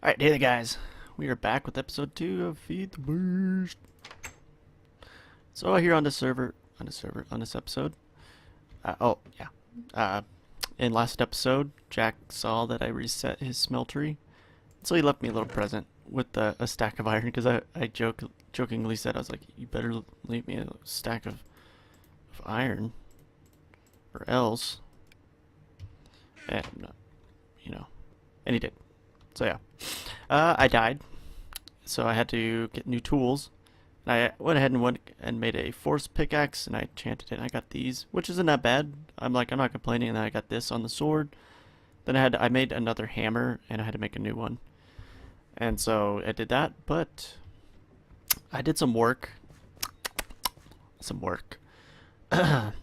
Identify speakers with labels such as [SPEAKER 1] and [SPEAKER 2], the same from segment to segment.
[SPEAKER 1] Alright, hey there guys. We are back with episode 2 of Feed the Beast. So here on this episode, uh, in last episode, Jack saw that I reset his smeltery, so he left me a little present with a stack of iron, because I jokingly said, I was like, you better leave me a stack of iron, or else, and, you know, and he did. So yeah, I died, so I had to get new tools. And I went ahead and made a force pickaxe, and I enchanted it. And I got these, which isn't that bad. I'm not complaining. And then I got this on the sword. Then I made another hammer, and I had to make a new one. And so I did that, but I did some work. As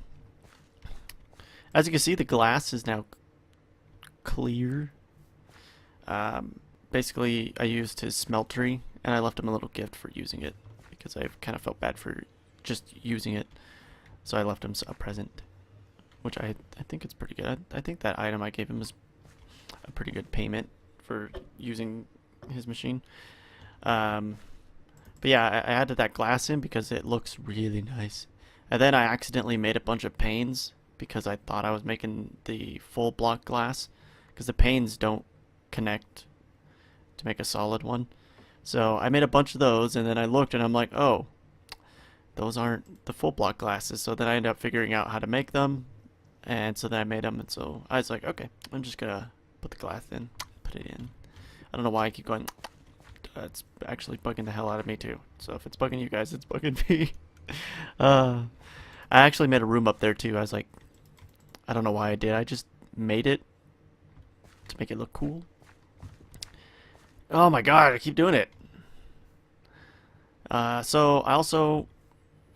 [SPEAKER 1] you can see, the glass is now clear. Basically, I used his smeltery, and I left him a little gift for using it, because I kind of felt bad for just using it. So I left him a present, which I think it's pretty good. I think that item I gave him is a pretty good payment for using his machine. But yeah, I added that glass in because it looks really nice. And then I accidentally made a bunch of panes because I thought I was making the full block glass, because the panes don't connect to make a solid one. So I made a bunch of those, and then I looked and I'm like, oh, those aren't the full block glasses. So then I ended up figuring out how to make them, and so then I made them. And so I was like, okay, I'm just gonna put the glass in, put it in. I don't know why I keep going. It's actually bugging the hell out of me too. So if it's bugging you guys, it's bugging me. I actually made a room up there too. I was like, I don't know why I did. I just made it to make it look cool. Oh my god, I keep doing it. So I also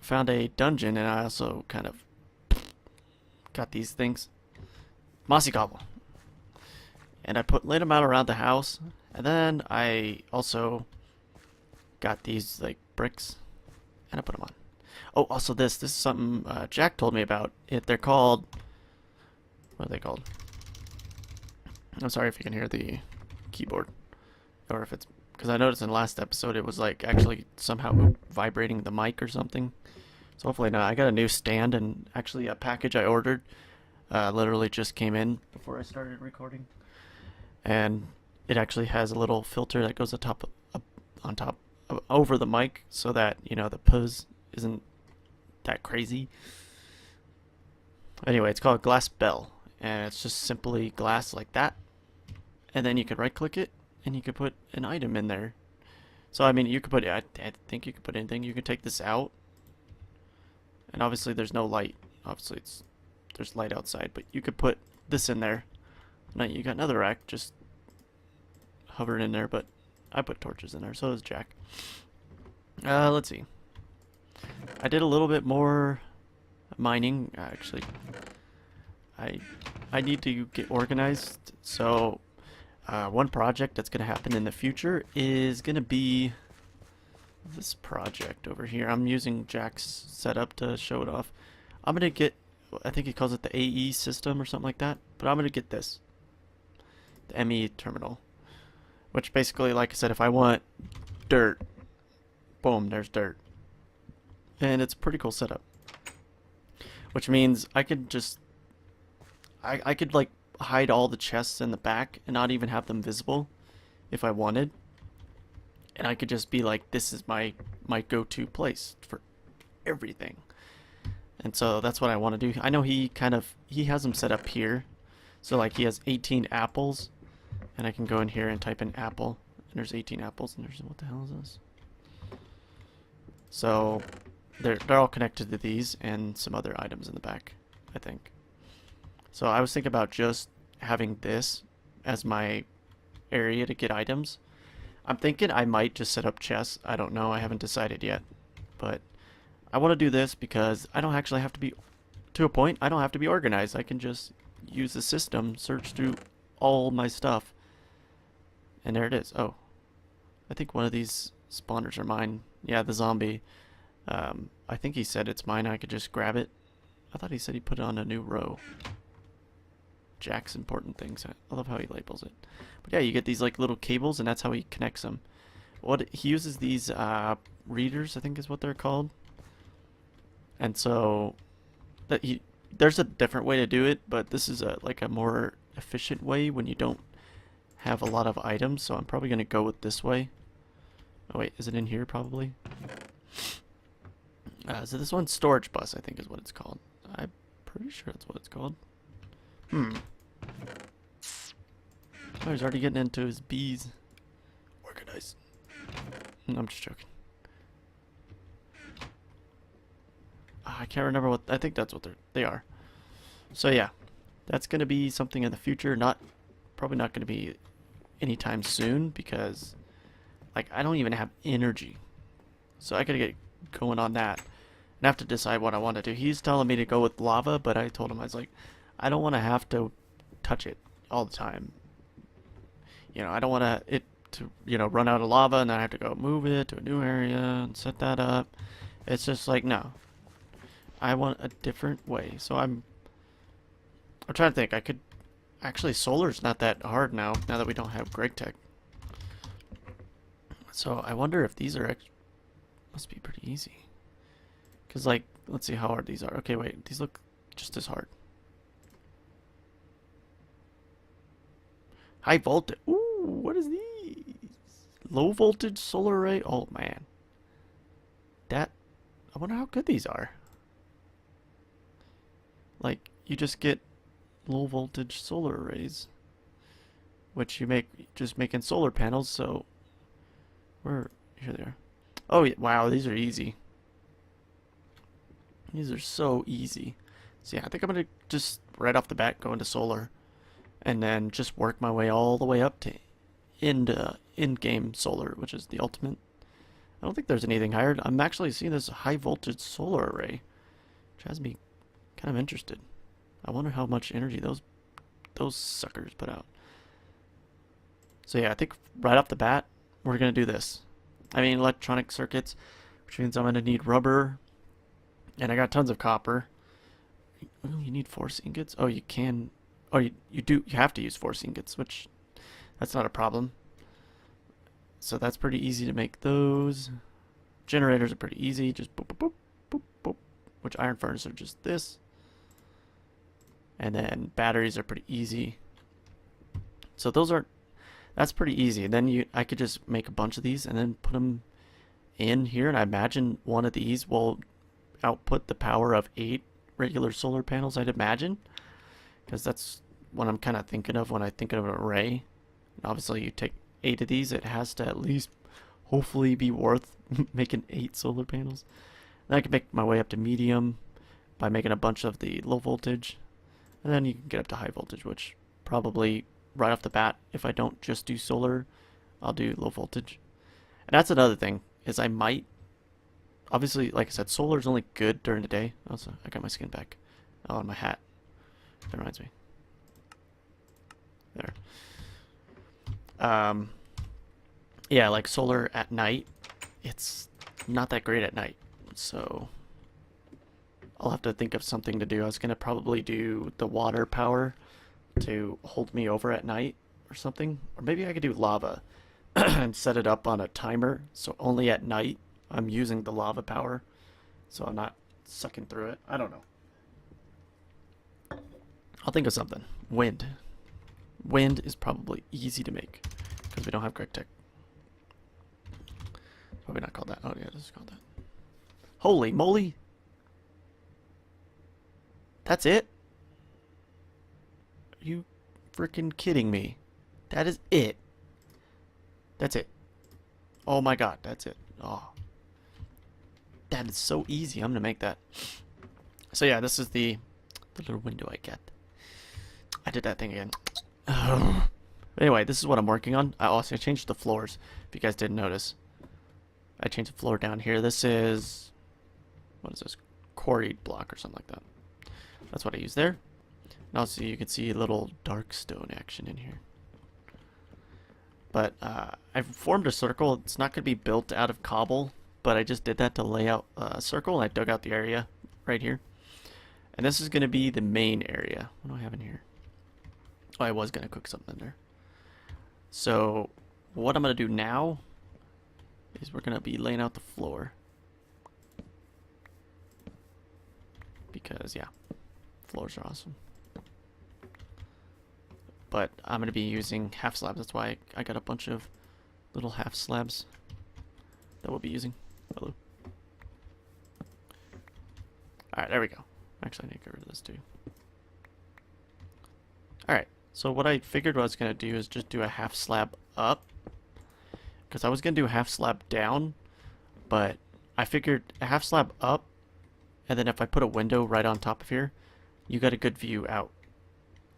[SPEAKER 1] found a dungeon, and I also kind of got these things. Mossy Gobble. And I laid them out around the house, and then I also got these like bricks, and I put them on. Oh, also this is something Jack told me about. They're called, what are they called? I'm sorry if you can hear the keyboard, or if it's because I noticed in the last episode it was like actually somehow vibrating the mic or something. So hopefully not. I got a new stand, and actually a package I ordered literally just came in before I started recording, and it actually has a little filter that goes on top over the mic, so that the puzz isn't that crazy. Anyway, it's called Glass Bell, and it's just simply glass like that, and then you can right click it, and you could put an item in there. So I mean, you could put, I think you could put anything. You can take this out, and obviously there's no light. Obviously there's light outside, but you could put this in there. Now you got another rack just hovering in there, but I put torches in there. So does Jack. Let's see. I did a little bit more mining. Actually, I need to get organized. So one project that's going to happen in the future is going to be this project over here. I'm using Jack's setup to show it off. I'm going to get, I think he calls it the AE system or something like that, but I'm going to get this, the ME terminal, which basically, like I said, if I want dirt, boom, there's dirt. And it's a pretty cool setup, which means I could just, I could like hide all the chests in the back and not even have them visible if I wanted, and I could just be like, this is my go-to place for everything. And so that's what I want to do. I know he has them set up here, so like he has 18 apples, and I can go in here and type in apple, and there's 18 apples, and there's, what the hell is this? So they're all connected to these and some other items in the back, I think. So I was thinking about just having this as my area to get items. I'm thinking I might just set up chests. I don't know. I haven't decided yet. But I want to do this because I don't actually have to be, to a point, I don't have to be organized. I can just use the system, search through all my stuff, and there it is. Oh, I think one of these spawners are mine. Yeah, the zombie. I think he said it's mine. I could just grab it. I thought he said he put it on a new row. Jack's important things. I love how he labels it. But yeah, you get these like little cables, and that's how he connects them. What he uses these readers, I think is what they're called. And so there's a different way to do it, but this is like a more efficient way when you don't have a lot of items. So I'm probably gonna go with this way. Oh wait, is it in here probably? So this one's storage bus, I think is what it's called. I'm pretty sure that's what it's called. Oh, he's already getting into his bees. Organize. I'm just joking. I can't remember what. I think that's what they are. So yeah, that's gonna be something in the future. Probably not gonna be anytime soon because, like, I don't even have energy. So I gotta get going on that and have to decide what I want to do. He's telling me to go with lava, but I told him, I was like, I don't want to have to touch it all the time. You know, I don't want it to, you know, run out of lava and then I have to go move it to a new area and set that up. It's just like, no. I want a different way. So I'm trying to think. I could actually, solar's not that hard now that we don't have Greg Tech. So I wonder if these are must be pretty easy. Cause like, let's see how hard these are. Okay, wait, these look just as hard. High voltage. Ooh, what is these? Low voltage solar array. Oh man, I wonder how good these are. Like, you just get low voltage solar arrays, which you make just making solar panels. So here they are. Oh yeah, wow, these are easy. These are so easy. So yeah, I think I'm gonna just right off the bat go into solar, and then just work my way all the way up to in-game solar, which is the ultimate. I don't think there's anything higher. I'm actually seeing this high voltage solar array, which has me kind of interested. I wonder how much energy those suckers put out. So yeah, I think right off the bat we're gonna do this. I mean, electronic circuits, which means I'm gonna need rubber, and I got tons of copper. Oh, you need force ingots. Oh, you can. Oh, you have to use force ingots, which that's not a problem. So that's pretty easy to make those. Generators are pretty easy, just boop boop boop boop boop. Which iron furnaces are just this. And then batteries are pretty easy. So that's pretty easy. And then I could just make a bunch of these and then put them in here. And I imagine one of these will output the power of 8 regular solar panels, I'd imagine. Because that's what I'm kind of thinking of when I think of an array. And obviously, you take 8 of these, it has to at least hopefully be worth making 8 solar panels. And I can make my way up to medium by making a bunch of the low voltage. And then you can get up to high voltage, which probably right off the bat, if I don't just do solar, I'll do low voltage. And that's another thing, is I might, obviously, like I said, solar is only good during the day. Also, I got my skin back. Oh, and my hat. That reminds me. There. Yeah, like solar at night, it's not that great at night. So I'll have to think of something to do. I was going to probably do the water power to hold me over at night or something. Or maybe I could do lava and set it up on a timer. So only at night I'm using the lava power. So I'm not sucking through it. I don't know. I'll think of something. Wind. Wind is probably easy to make because we don't have Greg Tech. Probably not called that. Oh yeah, this is called that. Holy moly! That's it? Are you freaking kidding me? That is it. That's it. Oh my god, that's it. Oh. That is so easy. I'm gonna make that. So yeah, this is the little window I get. I did that thing again. Anyway, this is what I'm working on. I also changed the floors, if you guys didn't notice. I changed the floor down here. This is, what is this? Quarried block or something like that. That's what I use there. And also you can see a little dark stone action in here. But I've formed a circle. It's not going to be built out of cobble, but I just did that to lay out a circle, and I dug out the area right here. And this is going to be the main area. What do I have in here? Oh, I was gonna cook something in there. So what I'm gonna do now is we're gonna be laying out the floor. Because yeah, floors are awesome. But I'm gonna be using half slabs. That's why I got a bunch of little half slabs that we'll be using. Hello. Alright, there we go. Actually, I need to get rid of this too. Alright, so what I figured what I was going to do is just do a half slab up. Because I was going to do a half slab down, but I figured a half slab up, and then if I put a window right on top of here, you got a good view out.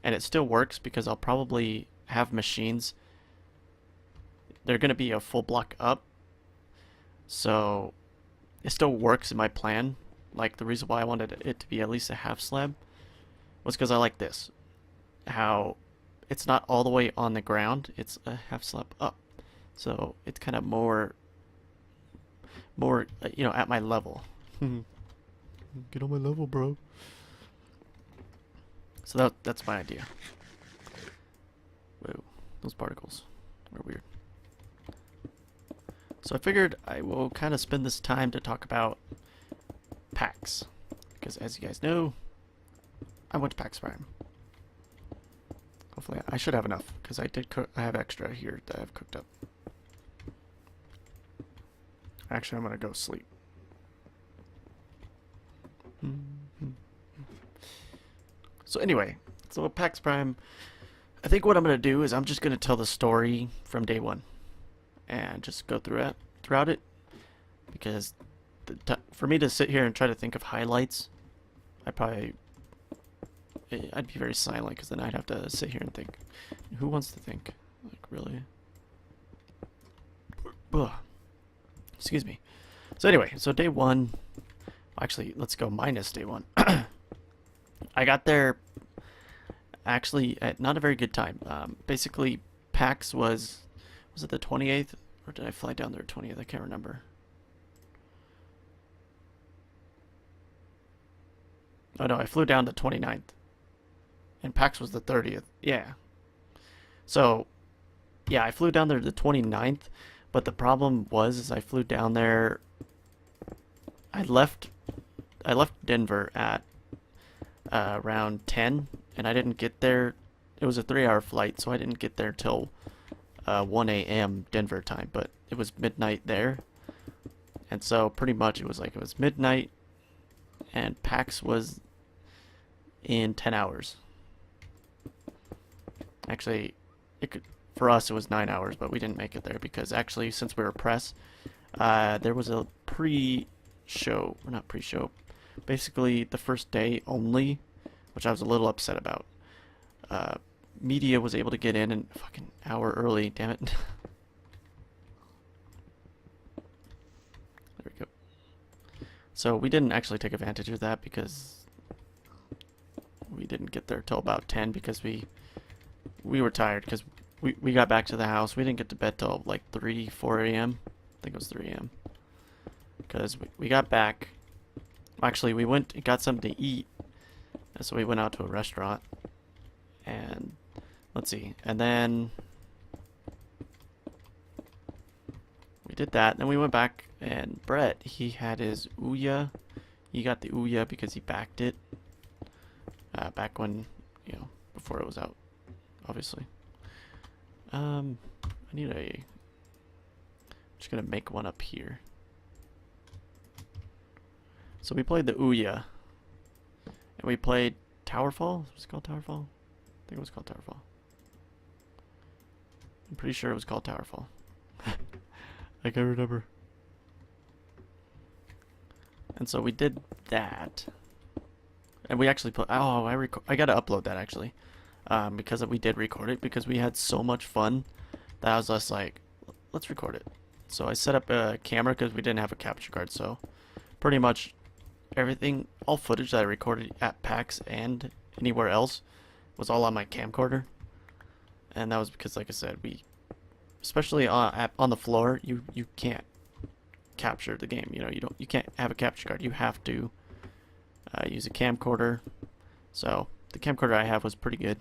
[SPEAKER 1] And it still works because I'll probably have machines. They're going to be a full block up, so it still works in my plan. Like, the reason why I wanted it to be at least a half slab was because I like this. How it's not all the way on the ground, it's a half slab up. So it's kind of more, you know, at my level. Get on my level, bro. So that's my idea. Whoa, those particles are weird. So I figured I will kind of spend this time to talk about PAX, because as you guys know, I went to PAX Prime. Hopefully, I should have enough because I did cook. I have extra here that I've cooked up. Actually, I'm gonna go sleep. So anyway, so at PAX Prime, I think what I'm gonna do is I'm just gonna tell the story from day one, and just go throughout it, because for me to sit here and try to think of highlights, I'd be very silent, because then I'd have to sit here and think. Who wants to think? Like, really? Ugh. Excuse me. So anyway, so day one, actually, let's go minus day one. I got there actually at not a very good time. Basically, PAX was it the 28th? Or did I fly down there 20th? I can't remember. Oh no, I flew down the 29th. And PAX was the 30th. Yeah. So, yeah, I flew down there the 29th. But the problem was, is I flew down there. I left Denver at around 10, and I didn't get there. It was a 3-hour flight, so I didn't get there till 1 a.m. Denver time. But it was midnight there, and so pretty much it was midnight, and PAX was in 10 hours. Actually, for us it was 9 hours, but we didn't make it there because actually, since we were press, there was a pre-show, or not pre-show, basically the first day only, which I was a little upset about. Media was able to get in a fucking hour early, damn it. There we go. So we didn't actually take advantage of that because we didn't get there till about 10 because we were tired because we got back to the house. We didn't get to bed till like 4 a.m. I think it was 3 a.m. Because we got back. Actually, we went and got something to eat. And so we went out to a restaurant. And let's see. And then we did that. Then we went back, and Brett, he had his Ouya. He got the Ouya because he backed it. Back when, before it was out, obviously. I need I'm just gonna make one up here. So we played the Ouya, and we played Towerfall. Was it called Towerfall? I think it was called Towerfall. I'm pretty sure it was called Towerfall. I can't remember. And so we did that, and we actually put. Oh, I gotta upload that actually, because we did record it because we had so much fun that I was just like, let's record it. So I set up a camera because we didn't have a capture card. So pretty much everything, all footage that I recorded at PAX and anywhere else was all on my camcorder. And that was because, like I said, especially on the floor, you can't capture the game. You can't have a capture card. You have to use a camcorder. So the camcorder I have was pretty good.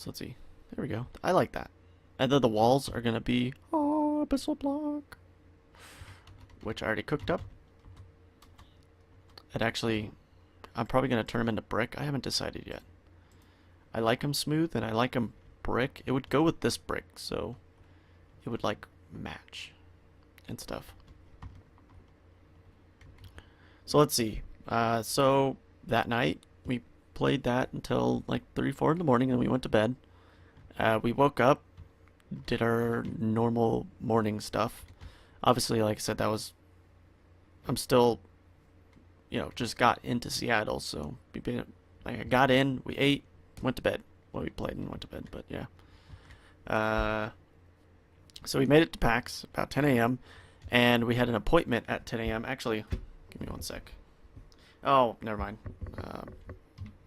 [SPEAKER 1] So let's see. There we go. I like that. And then the walls are gonna be abyssal block, which I already cooked up. It actually, I'm probably gonna turn them into brick. I haven't decided yet. I like them smooth and I like them brick. It would go with this brick, so it would like match and stuff. So let's see. So that night we played that until like 3, 4 in the morning, and we went to bed. We woke up, did our normal morning stuff. Obviously, like I said, I'm still, just got into Seattle, so I got in, we ate, went to bed. Well, we played and went to bed, but yeah. So we made it to PAX about 10 a.m. and we had an appointment at 10 a.m. Actually, give me one sec. Oh, never mind.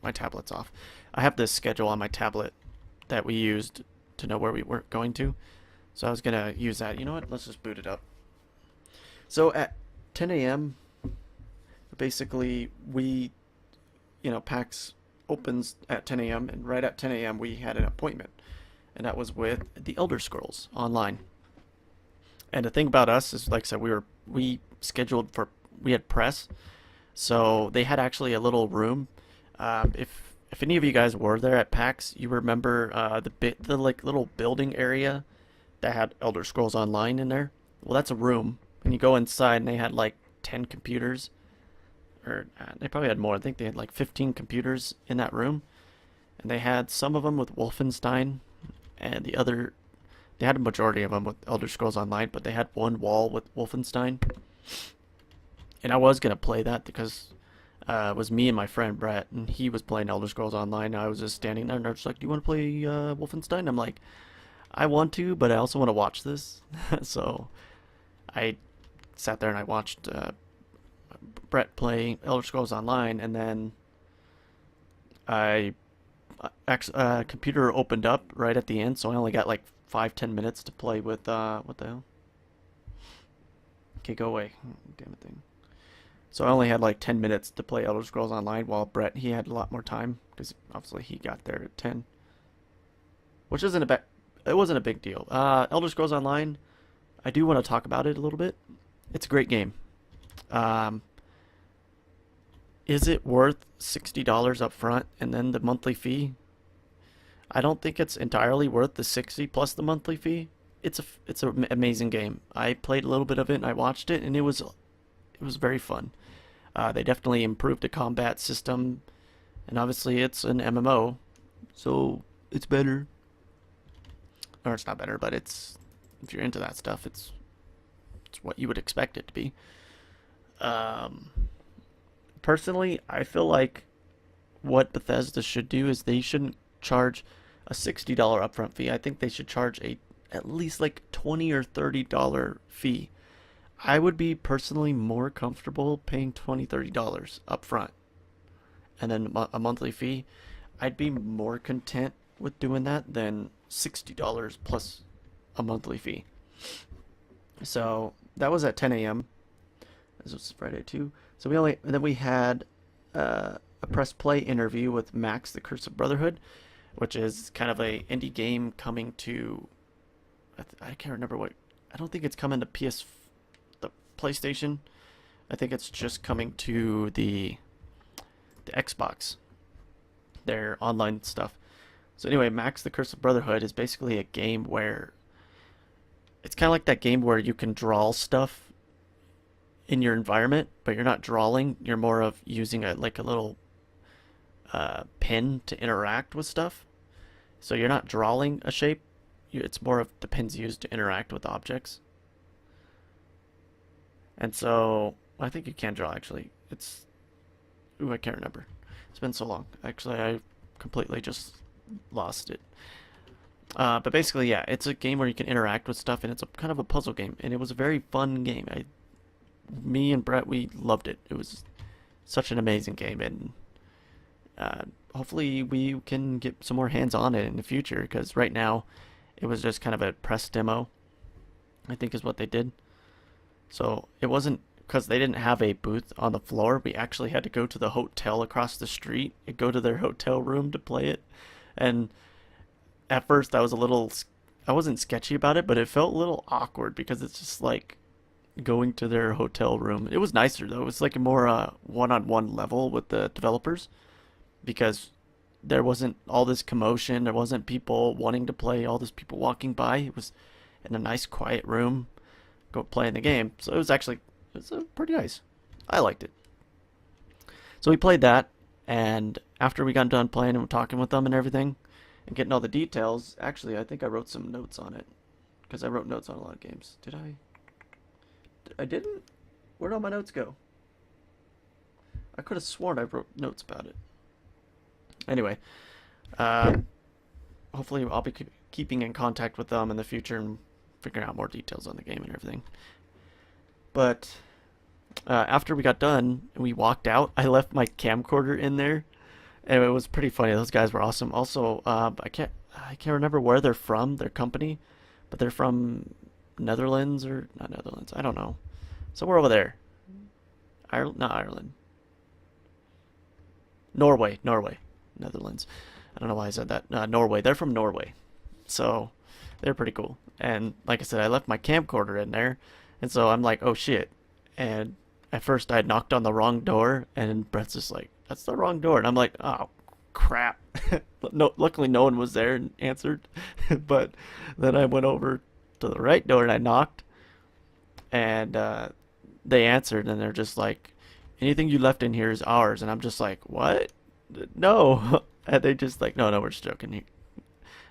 [SPEAKER 1] My tablet's off. I have this schedule on my tablet that we used to know where we were going to. So I was going to use that. You know what? Let's just boot it up. So at 10 a.m., basically PAX opens at 10 a.m. and right at 10 a.m. we had an appointment. And that was with the Elder Scrolls Online. And the thing about us is, like I said, we had press. So they had actually a little room. If any of you guys were there at PAX, you remember the like little building area that had Elder Scrolls Online in there. Well, that's a room, and you go inside, and they had like 10 computers, or they probably had more. I think they had like 15 computers in that room, and they had some of them with Wolfenstein, and they had a majority of them with Elder Scrolls Online, but they had one wall with Wolfenstein, and I was gonna play that because. It was me and my friend Brett, and he was playing Elder Scrolls Online, and I was just standing there, and they're just like, do you want to play Wolfenstein? I'm like, I want to, but I also want to watch this. So I sat there and I watched Brett play Elder Scrolls Online, and then computer opened up right at the end, so I only got like 5-10 minutes to play with, what the hell? Okay, go away. Damn it thing. So I only had like 10 minutes to play Elder Scrolls Online, while Brett, he had a lot more time because obviously he got there at 10, which it wasn't a big deal. Elder Scrolls Online, I do want to talk about it a little bit. It's a great game. Is it worth $60 up front and then the monthly fee? I don't think it's entirely worth the 60 plus the monthly fee. It's an amazing game. I played a little bit of it and I watched it, and it was very fun. They definitely improved the combat system, and obviously it's an MMO, so it's better. Or it's not better, but if you're into that stuff, it's what you would expect it to be. Personally, I feel like what Bethesda should do is they shouldn't charge a $60 upfront fee. I think they should charge at least like $20 or $30 fee. I would be personally more comfortable paying $20, $30 up front and then a monthly fee. I'd be more content with doing that than $60 plus a monthly fee. So that was at 10 a.m. This was Friday too. So we had a press play interview with Max, the Curse of Brotherhood, which is kind of a indie game coming to, I can't remember what, I don't think it's coming to the PlayStation. I think it's just coming to the Xbox, their online stuff. So anyway, Max, the Curse of Brotherhood is basically a game where it's kind of like that game where you can draw stuff in your environment, but you're not drawing. You're more of using a little pen to interact with stuff. So you're not drawing a shape. It's more of the pens used to interact with objects. And so I think you can draw actually. I can't remember. It's been so long. Actually, I completely just lost it. But basically, yeah, it's a game where you can interact with stuff, and it's a kind of a puzzle game, and it was a very fun game. Me and Brett, we loved it. It was such an amazing game, and hopefully we can get some more hands on it in the future, because right now it was just kind of a press demo, I think is what they did. So it wasn't, because they didn't have a booth on the floor, we actually had to go to the hotel across the street and go to their hotel room to play it. And at first I was a little, I wasn't sketchy about it, but it felt a little awkward because it's just like going to their hotel room. It was nicer though. It was like a more one-on-one level with the developers because there wasn't all this commotion. There wasn't people wanting to play, all these people walking by. It was in a nice quiet room, go playing the game. So it was actually, it was pretty nice. I liked it. So we played that, and after we got done playing and talking with them and everything, and getting all the details, actually, I think I wrote some notes on it. Because I wrote notes on a lot of games. Did I? I didn't? Where'd all my notes go? I could have sworn I wrote notes about it. Anyway, hopefully I'll be keeping in contact with them in the future and figuring out more details on the game and everything. But after we got done and we walked out, I left my camcorder in there, and it was pretty funny. Those guys were awesome. Also, I can't remember where they're from, their company, but they're from Netherlands or not Netherlands. I don't know. Somewhere over there. Ireland, not Ireland. Norway. Netherlands. I don't know why I said that. Norway. They're from Norway. So they're pretty cool. And like I said, I left my camcorder in there. And so I'm like, oh shit. And at first I knocked on the wrong door. And Brett's just like, that's the wrong door. And I'm like, oh crap. No, luckily no one was there and answered. But then I went over to the right door and I knocked. And they answered. And they're just like, anything you left in here is ours. And I'm just like, what? No. And they just like, no, we're just joking.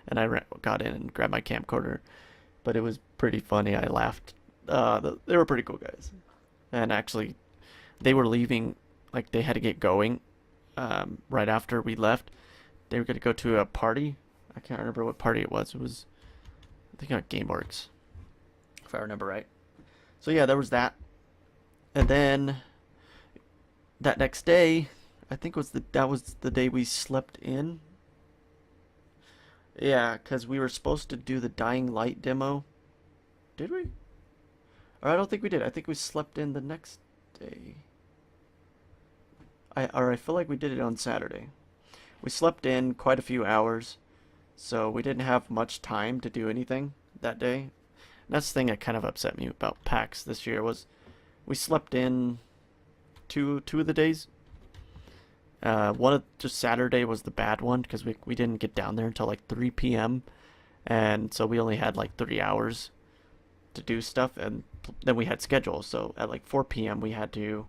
[SPEAKER 1] And I got in and grabbed my camcorder. But it was pretty funny. I laughed. They were pretty cool guys. And actually, they were leaving, like they had to get going right after we left. They were going to go to a party. I can't remember what party it was. It was, I think, at GameWorks, if I remember right. So yeah, there was that. And then that next day, I think that was the day we slept in. Yeah, because we were supposed to do the Dying Light demo. Did we? Or I don't think we did. I think we slept in the next day. I feel like we did it on Saturday. We slept in quite a few hours, so we didn't have much time to do anything that day. And that's the thing that kind of upset me about PAX this year was we slept in two of the days. One of just Saturday was the bad one because we didn't get down there until like 3 p.m. and so we only had like 3 hours to do stuff, and then we had schedules. So at like 4 p.m. we had to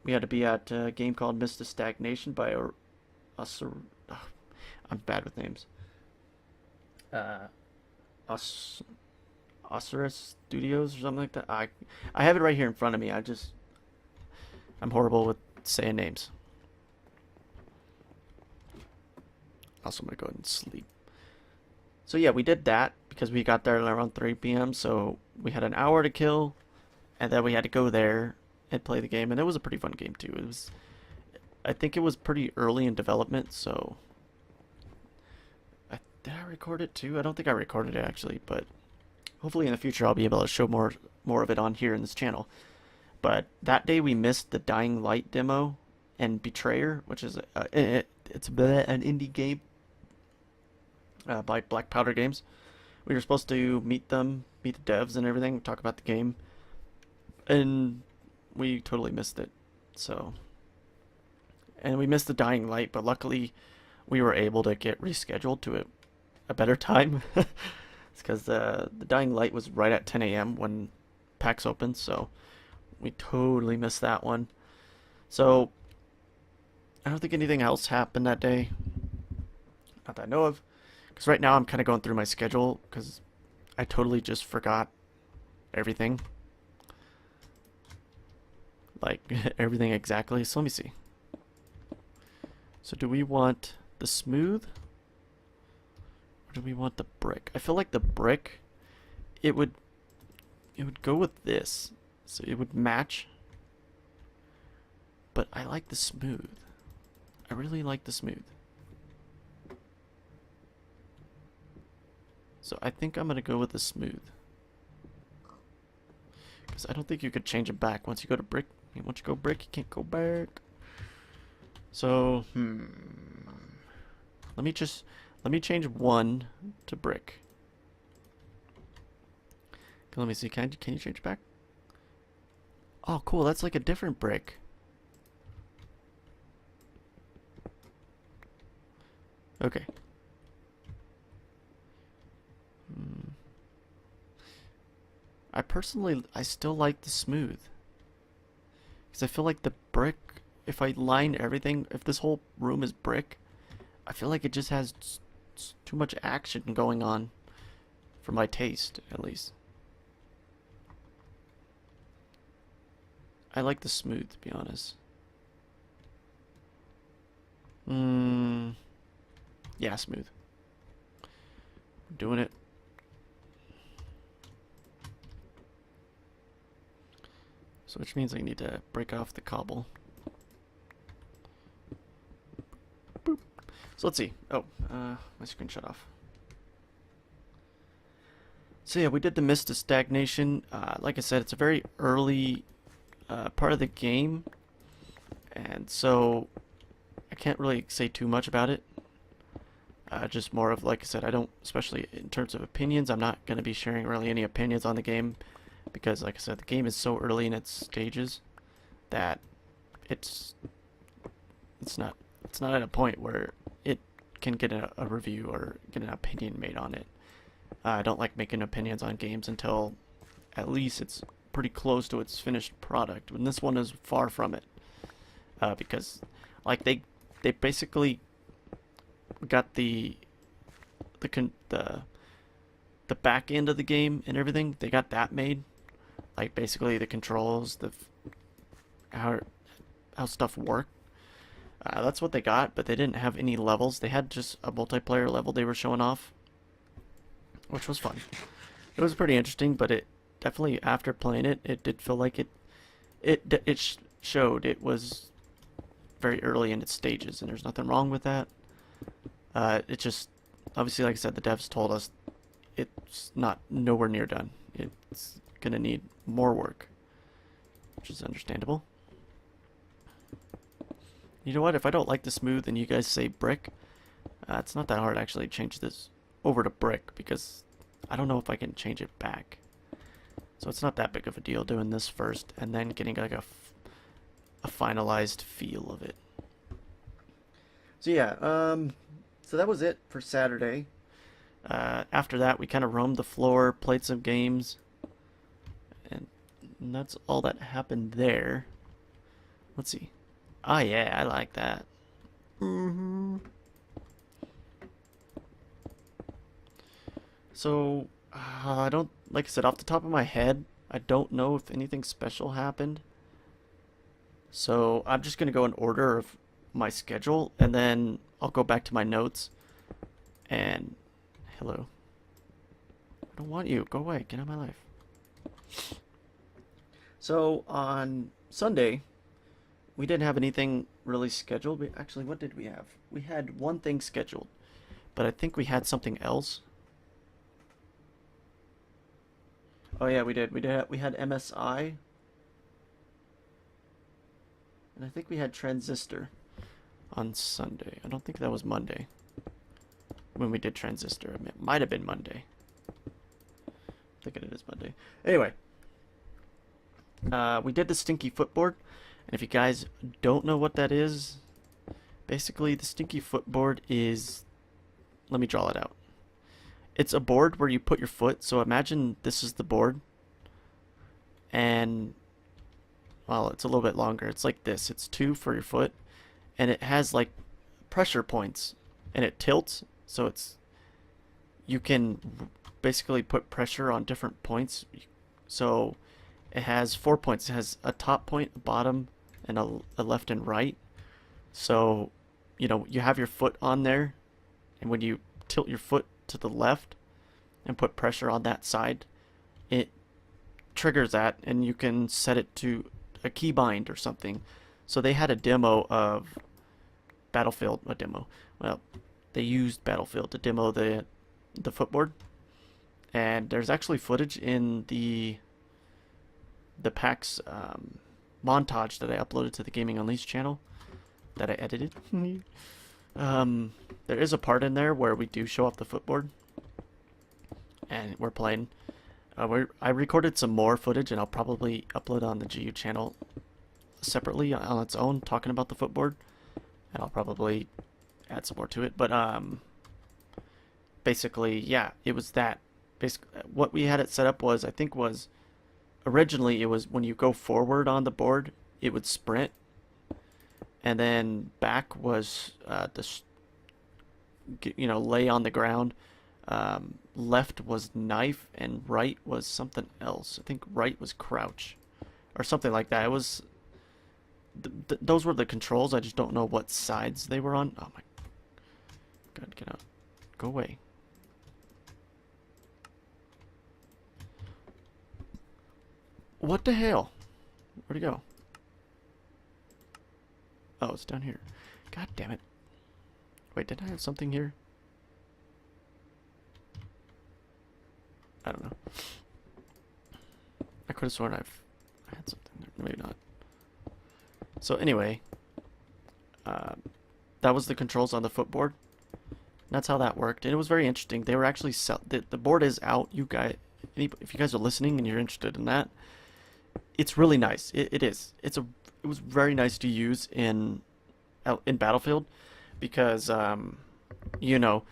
[SPEAKER 1] be at a game called Mist of Stagnation by I'm bad with names. Osiris Studios or something like that. I have it right here in front of me. I'm horrible with saying names. Also, I'm gonna go ahead and sleep. So yeah, we did that because we got there around 3 p.m. So we had an hour to kill, and then we had to go there and play the game. And it was a pretty fun game too. I think it was pretty early in development. So, did I record it too? I don't think I recorded it actually, but hopefully in the future I'll be able to show more of it on here in this channel. But that day we missed the Dying Light demo and Betrayer, which is it's an indie game by Black Powder Games. We were supposed to meet the devs and everything, talk about the game, and we totally missed it. So, and we missed the Dying Light, but luckily we were able to get rescheduled to a better time. It's because the Dying Light was right at 10 a.m. when PAX opened, so we totally missed that one. So I don't think anything else happened that day. Not that I know of. Because right now I'm kind of going through my schedule because I totally just forgot everything. Like everything exactly. So let me see. So do we want the smooth? Or do we want the brick? I feel like the brick, it would go with this. So it would match. But I like the smooth. I really like the smooth. So I think I'm going to go with the smooth. Because I don't think you could change it back. Once you go to brick, once you go brick, you can't go back. So, let me Let me change 1 to brick. Okay, let me see. Can you change it back? Oh, cool. That's like a different brick. Okay. I still like the smooth. Because I feel like the brick, if I line everything, if this whole room is brick, I feel like it just has too much action going on. For my taste, at least. I like the smooth, to be honest. Yeah, smooth. I'm doing it. So which means I need to break off the cobble. Boop. So let's see. Oh, my screen shut off. So yeah, we did the Mist of Stagnation. Like I said, it's a very early part of the game. And so I can't really say too much about it. Just more of, like I said, I don't, especially in terms of opinions, I'm not going to be sharing really any opinions on the game. Because, like I said, the game is so early in its stages that it's not at a point where it can get a review or get an opinion made on it. I don't like making opinions on games until at least it's pretty close to its finished product. And this one is far from it, because like they basically got the back end of the game and everything. They got that made. Like basically the controls, how stuff worked. That's what they got, but they didn't have any levels. They had just a multiplayer level they were showing off, which was fun. It was pretty interesting, but it definitely, after playing it, it did feel like it showed it was very early in its stages, and there's nothing wrong with that. It just, obviously, like I said, the devs told us it's not nowhere near done. It's gonna need more work, which is understandable. You know what? If I don't like the smooth and you guys say brick, it's not that hard to actually change this over to brick, because I don't know if I can change it back. So it's not that big of a deal doing this first and then getting like a finalized feel of it. So yeah, so that was it for Saturday. After that, we kind of roamed the floor, played some games, and that's all that happened there. Let's see. Oh yeah, I like that. So, I don't, like I said, off the top of my head, I don't know if anything special happened. So, I'm just going to go in order of my schedule, and then I'll go back to my notes. And, hello. I don't want you. Go away. Get out of my life. So, on Sunday, we didn't have anything really scheduled. Actually, what did we have? We had one thing scheduled, but I think we had something else. Oh yeah, we did. We had MSI, and I think we had Transistor on Sunday. I don't think that was Monday when we did Transistor. It might have been Monday. I'm thinking it is Monday. Anyway, we did the Stinky Footboard. And if you guys don't know what that is, basically the Stinky Footboard is, let me draw it out. It's a board where you put your foot. So imagine this is the board. And, well, it's a little bit longer. It's like this. It's 2 for your foot. And it has like pressure points. And it tilts. So you can basically put pressure on different points. So it has 4 points. It has a top point, a bottom, and a left and right. So, you know, you have your foot on there, and when you tilt your foot to the left and put pressure on that side, it triggers that, and you can set it to a keybind or something. So they had a demo of Battlefield, well, they used Battlefield to demo the footboard, and there's actually footage in the PAX montage that I uploaded to the Gaming Unleashed channel that I edited. There is a part in there where we do show off the footboard, and we're playing. I recorded some more footage, and I'll probably upload on the GU channel separately on its own, talking about the footboard, and I'll probably add some more to it. But basically, yeah, it was that. Basically, what we had it set up was, I think, was originally it was when you go forward on the board, it would sprint, and then back was lay on the ground. Left was knife, and right was something else. I think right was crouch, or something like that. It was those were the controls. I just don't know what sides they were on. Oh my God, get out. Go away. What the hell? Where'd he go? Oh, it's down here. God damn it. Wait, did I have something here? I don't know. I could have sworn I had something there. Maybe not. So anyway, that was the controls on the footboard. That's how that worked, and it was very interesting. They were actually the board is out. You guys, if you guys are listening and you're interested in that, it's really nice. It is. It was very nice to use in Battlefield, because you know,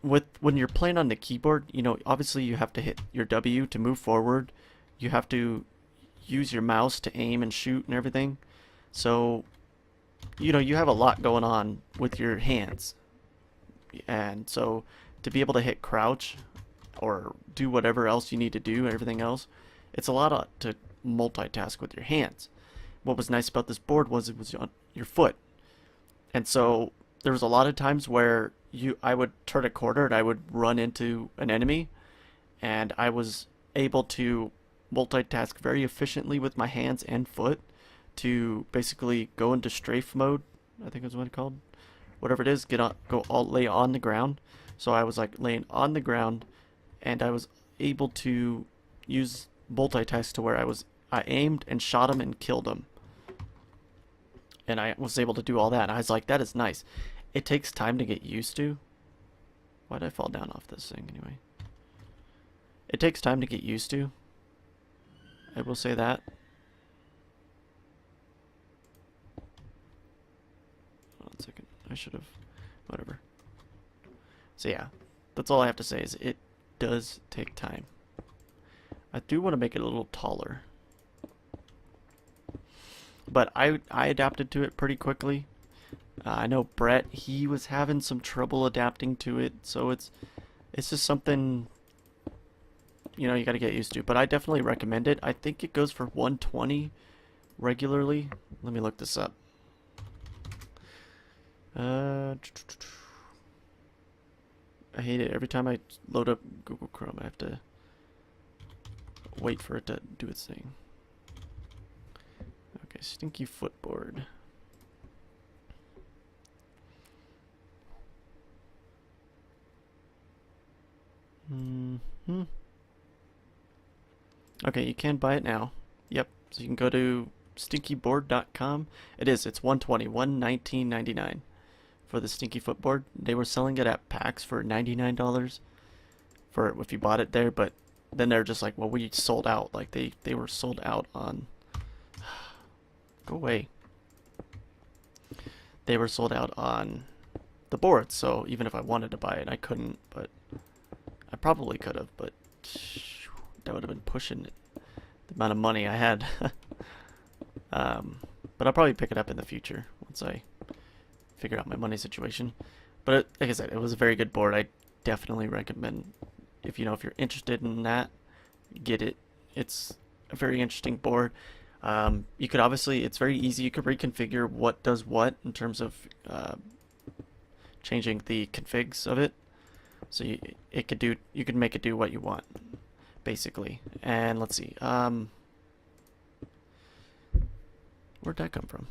[SPEAKER 1] when you're playing on the keyboard, you know, obviously you have to hit your W to move forward. You have to use your mouse to aim and shoot and everything. So, you know, you have a lot going on with your hands. And so to be able to hit crouch or do whatever else you need to do, everything else, it's a lot to multitask with your hands. What was nice about this board was it was on your foot. And so there was a lot of times where I would turn a corner and I would run into an enemy, and I was able to multitask very efficiently with my hands and foot to basically go into strafe mode, I think is what it's called. Whatever it is, lay on the ground. So I was like laying on the ground, and I was able to use multitask to where I aimed and shot him and killed him. And I was able to do all that. And I was like, that is nice. It takes time to get used to. Why did I fall down off this thing anyway? It takes time to get used to. I will say that. Hold on a second. I should have. Whatever. So yeah, that's all I have to say is it does take time. I do want to make it a little taller. But I adapted to it pretty quickly. I know Brett, he was having some trouble adapting to it, so it's just something, you know, you got to get used to. But I definitely recommend it. I think it goes for 120 regularly. Let me look this up. I hate it. Every time I load up Google Chrome, I have to wait for it to do its thing. Okay, stinky footboard. Okay, you can buy it now. Yep. So you can go to stinkyboard.com. It's 120, $119.99 for the stinky footboard. They were selling it at PAX for $99 for if you bought it there, but then they're just like, well, we sold out. Like they were sold out on. Go away. They were sold out on the board, so even if I wanted to buy it, I couldn't, but I probably could have, but that would have been pushing it, the amount of money I had. But I'll probably pick it up in the future once I figure out my money situation. But like I said, it was a very good board. I definitely recommend, if you're interested in that, get it. It's a very interesting board. You could obviously, it's very easy. You could reconfigure what does what in terms of changing the configs of it. So you could make it do what you want, basically. And let's see, where'd that come from?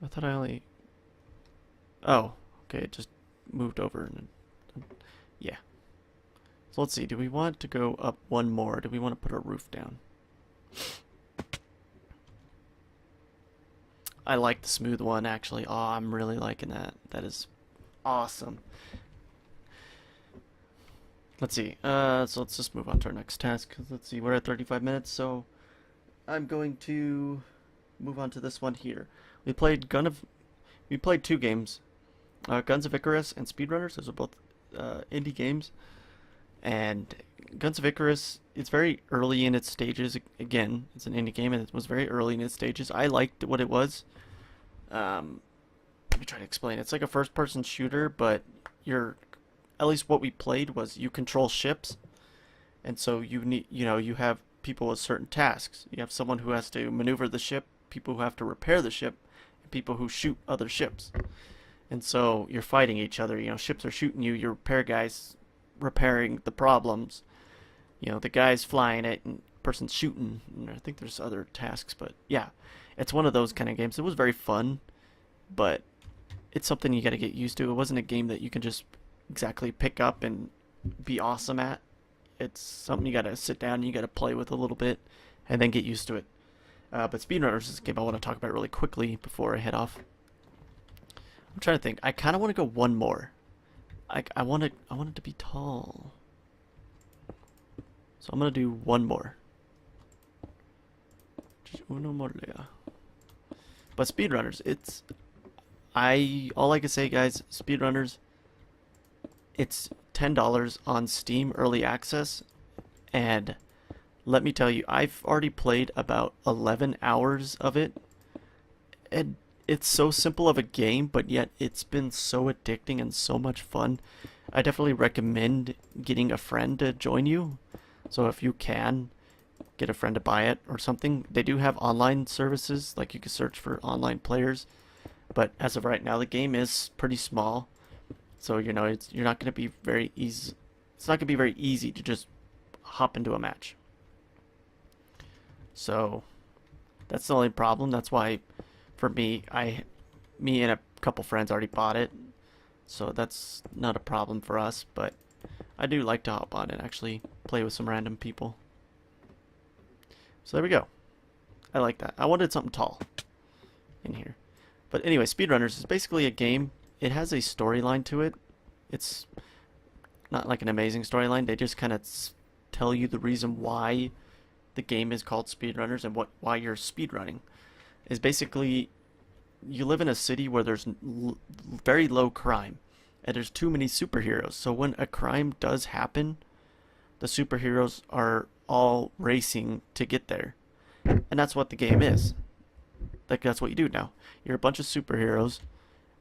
[SPEAKER 1] I thought I only. Oh, okay, it just moved over. Yeah. So let's see. Do we want to go up one more? Do we want to put our roof down? I like the smooth one actually. Oh, I'm really liking that. That is awesome. Let's see. So let's just move on to our next task. Let's see. We're at 35 minutes, so I'm going to move on to this one here. We played two games, Guns of Icarus and Speedrunners. Those are both indie games. And Guns of Icarus, it's very early in its stages. Again, it's an indie game, and it was very early in its stages. I liked what it was. Let me try to explain. It's like a first-person shooter, but you're, at least what we played was you control ships, and so you have people with certain tasks. You have someone who has to maneuver the ship, people who have to repair the ship, and people who shoot other ships. And so you're fighting each other. Ships are shooting you. Your repair guys repairing the problems. The guy's flying it and person's shooting. And I think there's other tasks, but yeah, it's one of those kind of games. It was very fun, but it's something you got to get used to. It wasn't a game that you can just exactly pick up and be awesome at. It's something you got to sit down and you got to play with a little bit and then get used to it. But Speedrunners is a game I want to talk about really quickly before I head off. I'm trying to think. I kind of want to go one more. I want it to be tall. So I'm gonna do one more. Just uno more. But Speedrunners, all I can say, guys, Speedrunners, it's $10 on Steam Early Access, and let me tell you, I've already played about 11 hours of it, and it's so simple of a game, but yet it's been so addicting and so much fun. I definitely recommend getting a friend to join you. So if you can, get a friend to buy it or something. They do have online services, like you can search for online players. But as of right now, the game is pretty small. So, you're not going to be very easy. It's not going to be very easy to just hop into a match. So that's the only problem. That's why, for me and a couple friends already bought it, so that's not a problem for us. But I do like to hop on and actually play with some random people. So there we go. I like that. I wanted something tall in here. But anyway, Speedrunners is basically a game. It has a storyline to it. It's not like an amazing storyline. They just kind of tell you the reason why the game is called Speedrunners and why you're speedrunning. Is basically you live in a city where there's very low crime and there's too many superheroes. So when a crime does happen, the superheroes are all racing to get there. And that's what the game is. Like, that's what you do now. You're a bunch of superheroes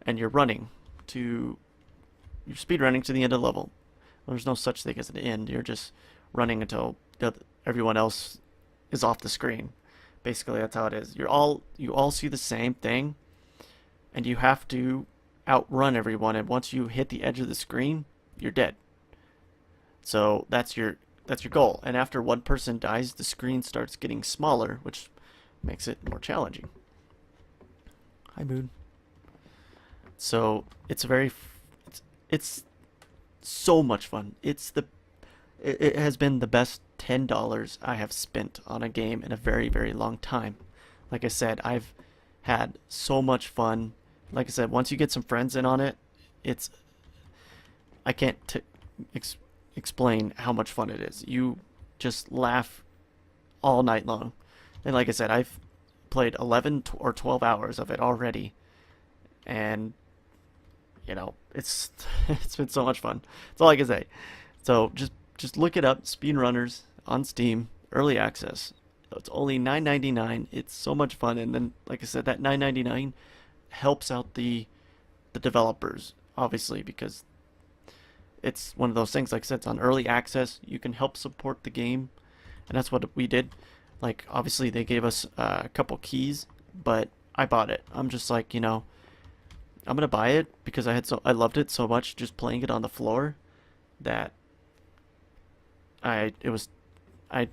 [SPEAKER 1] and you're speedrunning to the end of the level. Well, there's no such thing as an end. You're just running until everyone else is off the screen. Basically, that's how it is. You all see the same thing, and you have to outrun everyone. And once you hit the edge of the screen, you're dead. So that's your goal. And after one person dies, the screen starts getting smaller, which makes it more challenging. Hi, Moon. So it's it's so much fun. It has been the best $10 I have spent on a game in a very, very long time. Like I said, I've had so much fun. Like I said, once you get some friends in on it, I can't explain how much fun it is. You just laugh all night long. And like I said, I've played 11 or 12 hours of it already. And, it's been so much fun. That's all I can say. So just look it up, Speedrunners on Steam, early access. It's only $9.99. It's so much fun, and then, like I said, that $9.99 helps out the developers, obviously, because it's one of those things. Like I said, it's on early access. You can help support the game, and that's what we did. Like, obviously, they gave us a couple keys, but I bought it. I'm just like, I'm gonna buy it because I loved it so much just playing it on the floor that I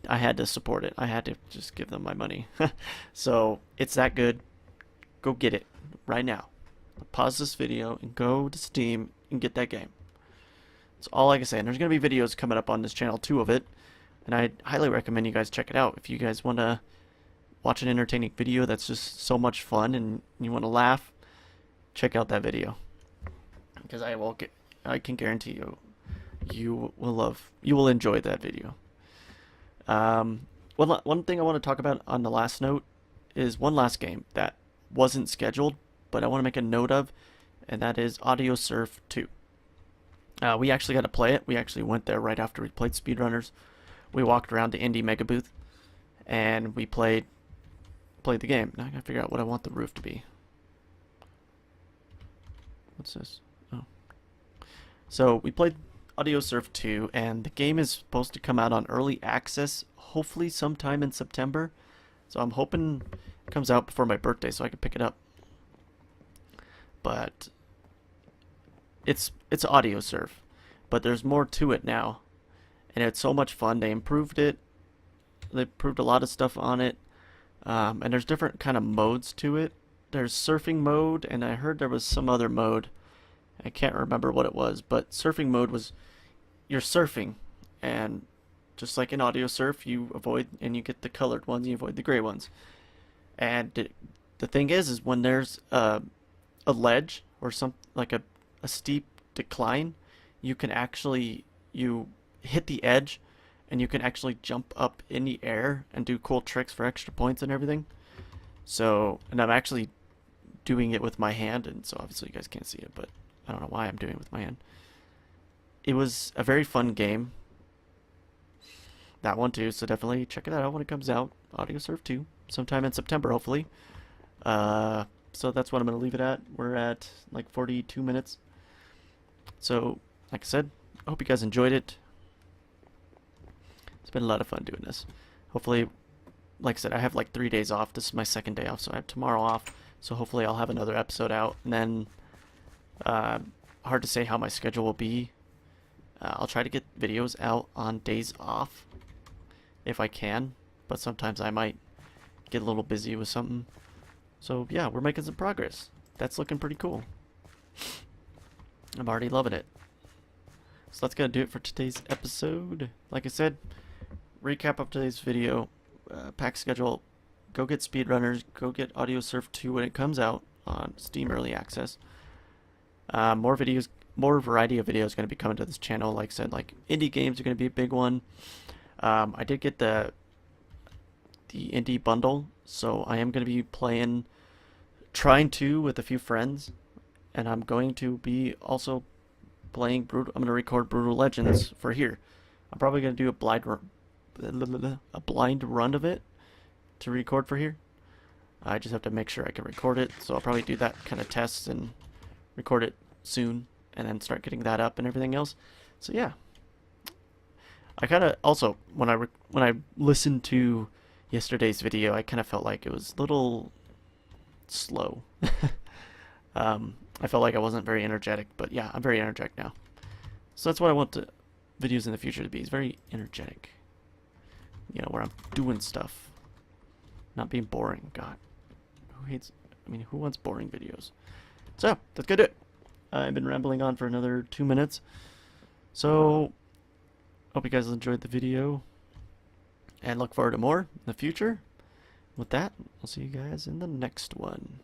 [SPEAKER 1] had to support it. I had to just give them my money. So it's that good. Go get it right now. Pause this video and go to Steam and get that game. That's all I can say. And there's gonna be videos coming up on this channel too of it, and I highly recommend you guys check it out if you guys want to watch an entertaining video that's just so much fun and you want to laugh, check out that video. Because I can guarantee you, you will enjoy that video. One thing I want to talk about on the last note is one last game that wasn't scheduled, but I want to make a note of, and that is Audio Surf 2. We actually got to play it. We actually went there right after we played Speedrunners. We walked around the Indie Mega Booth, and we played the game. Now I gotta figure out what I want the roof to be. What's this? Oh. So we played Audio Surf 2, and the game is supposed to come out on early access, hopefully sometime in September. So I'm hoping it comes out before my birthday so I can pick it up. But it's Audio Surf, but there's more to it now, and it's so much fun. They improved it. They improved a lot of stuff on it, and there's different kind of modes to it. There's surfing mode, and I heard there was some other mode. I can't remember what it was, but surfing mode was you're surfing, and just like in Audio Surf, you avoid and you get the colored ones, you avoid the gray ones. And the thing is when there's a ledge or some like a steep decline, you can actually hit the edge, and you can actually jump up in the air and do cool tricks for extra points and everything. So, and I'm actually doing it with my hand, and so obviously you guys can't see it, but I don't know why I'm doing it with my hand. It was a very fun game. That one too, so definitely check it out when it comes out. Audio Surf 2, sometime in September, hopefully. So that's what I'm going to leave it at. We're at like 42 minutes. So, like I said, I hope you guys enjoyed it. It's been a lot of fun doing this. Hopefully, like I said, I have like 3 days off. This is my second day off, so I have tomorrow off. So hopefully I'll have another episode out. And then, hard to say how my schedule will be. I'll try to get videos out on days off if I can. But sometimes I might get a little busy with something. So yeah, we're making some progress. That's looking pretty cool. I'm already loving it. So that's gonna do it for today's episode. Like I said, recap of today's video, PAX schedule. Go get Speedrunners. Go get Audio Surf 2 when it comes out on Steam Early Access. More videos, more variety of videos going to be coming to this channel. Like I said, like indie games are going to be a big one. I did get the indie bundle, so I am going to be trying to with a few friends, and I'm going to be also playing I'm going to record Brutal Legends for here. I'm probably going to do a blind run of it to record for here. I just have to make sure I can record it, so I'll probably do that kind of test and record it soon, and then start getting that up and everything else. So yeah, I kind of also when I listened to yesterday's video, I kind of felt like it was a little slow. I felt like I wasn't very energetic, but yeah, I'm very energetic now. So that's what I want the videos in the future to be. It's very energetic. You know, where I'm doing stuff, not being boring. God, who wants boring videos? So that's gonna do it. I've been rambling on for another 2 minutes. So hope you guys enjoyed the video, and look forward to more in the future. With that, I'll see you guys in the next one.